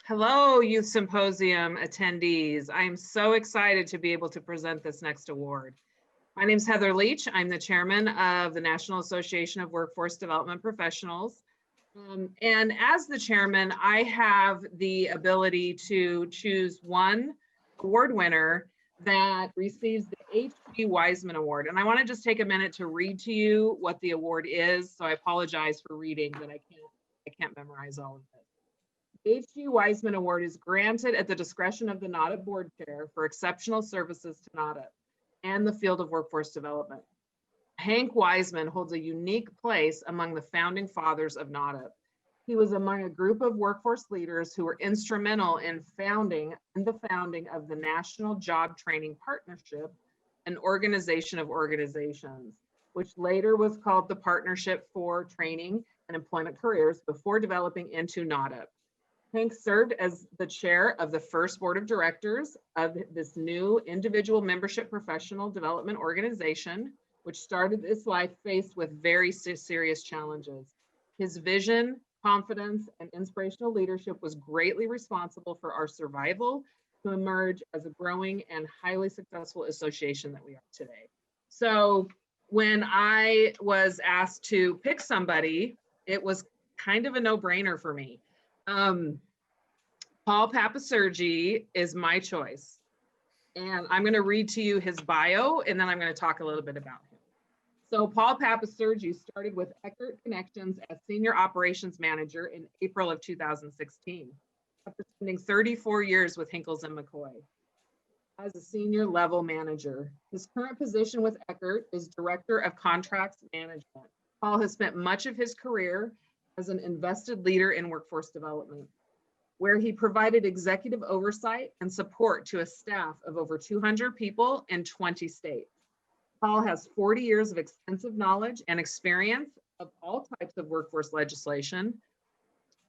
Hello, Youth Symposium attendees. I'm so excited to be able to present this next award. My name is Heather Leach. I'm the chairman of the National Association of Workforce Development Professionals. And as the chairman, I have the ability to choose one award winner that receives the H.G. Weisman Award. And I want to just take a minute to read to you what the award is. So I apologize for reading, but I can't memorize all of it. The H.G. Weisman Award is granted at the discretion of the NAWDP board chair for exceptional services to NAWDP and the field of workforce development. Hank Weisman holds a unique place among the founding fathers of NAWDP. He was among a group of workforce leaders who were instrumental in the founding of the National Job Training Partnership, an organization of organizations, which later was called the Partnership for Training and Employment Careers before developing into NAWDP. Hank served as the chair of the first board of directors of this new individual membership professional development organization, which started its life faced with very serious challenges. His vision, confidence, and inspirational leadership was greatly responsible for our survival to emerge as a growing and highly successful association that we are today. So when I was asked to pick somebody, it was kind of a no-brainer for me. Paul Pappasergi is my choice. And I'm going to read to you his bio, and then I'm going to talk a little bit about him. So Paul Pappasergi started with Eckerd Connections as Senior Operations Manager in April of 2016, after spending 34 years with Hinkles & McCoy as a senior level manager. His current position with Eckerd is Director of Contracts Management. Paul has spent much of his career as an invested leader in workforce development, where he provided executive oversight and support to a staff of over 200 people in 20 states. Paul has 40 years of extensive knowledge and experience of all types of workforce legislation,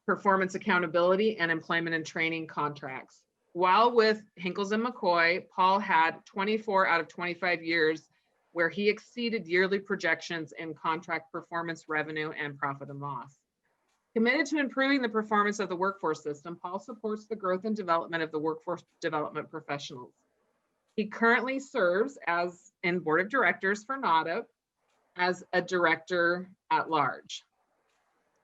performance accountability, and employment and training contracts. While with Hinkles & McCoy, Paul had 24 out of 25 years where he exceeded yearly projections in contract performance, revenue, and profit and loss. Committed to improving the performance of the workforce system, Paul supports the growth and development of the workforce development professionals. He currently serves as in board of directors for NAWDP as a director at large.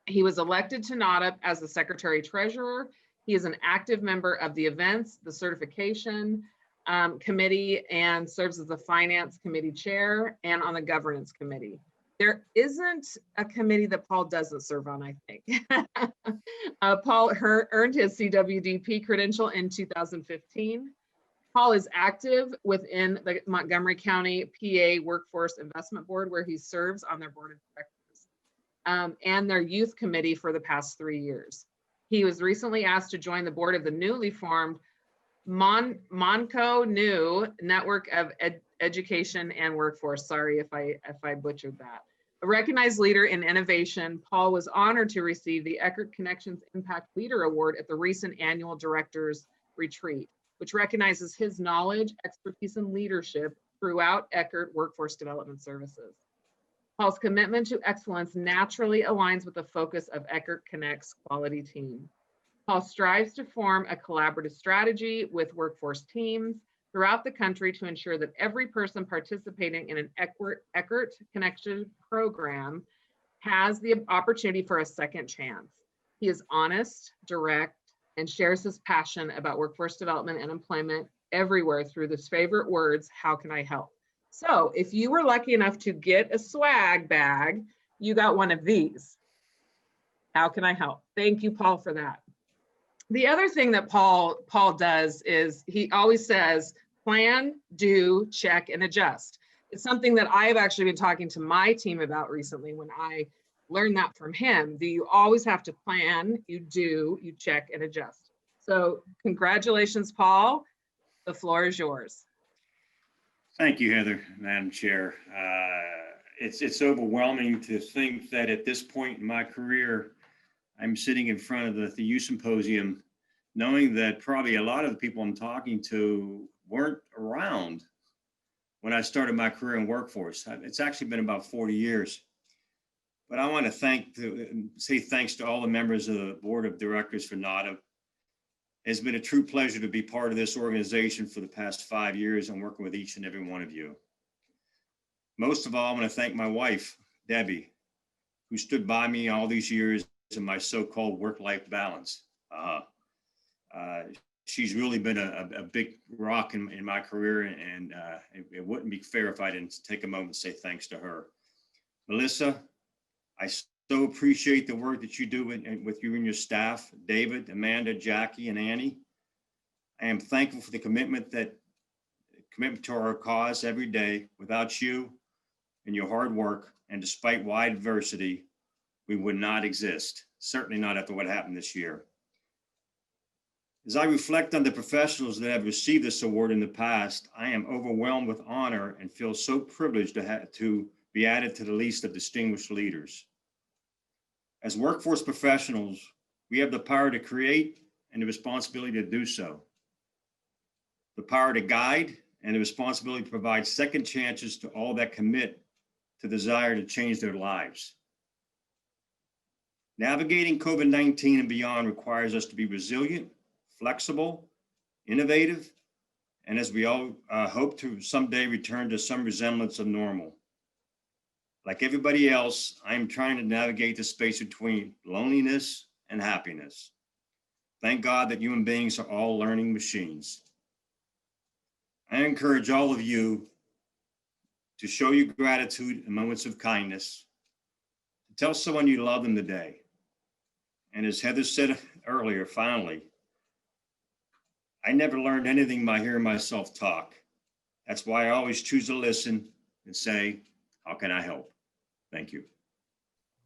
He was elected to NAWDP as the secretary treasurer. He is an active member of the events, the certification committee, and serves as the finance committee chair and on the governance committee. There isn't a committee that Paul doesn't serve on, I think. Paul earned his CWDP credential in 2015. Paul is active within the Montgomery County PA Workforce Investment Board, where he serves on their board of directors and their youth committee for the past 3 years. He was recently asked to join the board of the newly formed Monco New Network of Education and Workforce. Sorry if I butchered that. A recognized leader in innovation, Paul was honored to receive the Eckerd Connections Impact Leader Award at the recent annual Directors Retreat, which recognizes his knowledge, expertise, and leadership throughout Eckerd Workforce Development Services. Paul's commitment to excellence naturally aligns with the focus of Eckerd Connect's quality team. Paul strives to form a collaborative strategy with workforce teams throughout the country to ensure that every person participating in an Eckerd Connection program has the opportunity for a second chance. He is honest, direct, and shares his passion about workforce development and employment everywhere through his favorite words, "How can I help?" So if you were lucky enough to get a swag bag, you got one of these. How can I help? Thank you, Paul, for that. The other thing that Paul does is he always says, plan, do, check, and adjust. It's something that I've actually been talking to my team about recently when I learned that from him. You always have to plan, you do, you check, and adjust. So congratulations, Paul. The floor is yours. Thank you, Heather, Madam Chair. It's overwhelming to think that at this point in my career, I'm sitting in front of the Youth Symposium, knowing that probably a lot of the people I'm talking to weren't around when I started my career in workforce. It's actually been about 40 years. But I want to say thanks to all the members of the board of directors for NAWDP, It's been a true pleasure to be part of this organization for the past 5 years and working with each and every one of you. Most of all, I want to thank my wife, Debbie, who stood by me all these years in my so-called work-life balance. She's really been a big rock in my career, and it wouldn't be fair if I didn't take a moment and say thanks to her. Melissa, I so appreciate the work that you do with you and your staff, David, Amanda, Jackie, and Annie. I am thankful for the commitment to our cause every day. Without you and your hard work, and despite wide adversity, we would not exist, certainly not after what happened this year. As I reflect on the professionals that have received this award in the past, I am overwhelmed with honor and feel so privileged to be added to the list of distinguished leaders. As workforce professionals, we have the power to create and the responsibility to do so. The power to guide and the responsibility to provide second chances to all that commit to the desire to change their lives. Navigating COVID-19 and beyond requires us to be resilient, flexible, innovative, and as we all hope to someday return to some resemblance of normal. Like everybody else, I am trying to navigate the space between loneliness and happiness. Thank God that human beings are all learning machines. I encourage all of you to show your gratitude in moments of kindness, to tell someone you love them today. And as Heather said earlier, finally, I never learned anything by hearing myself talk. That's why I always choose to listen and say, how can I help? Thank you.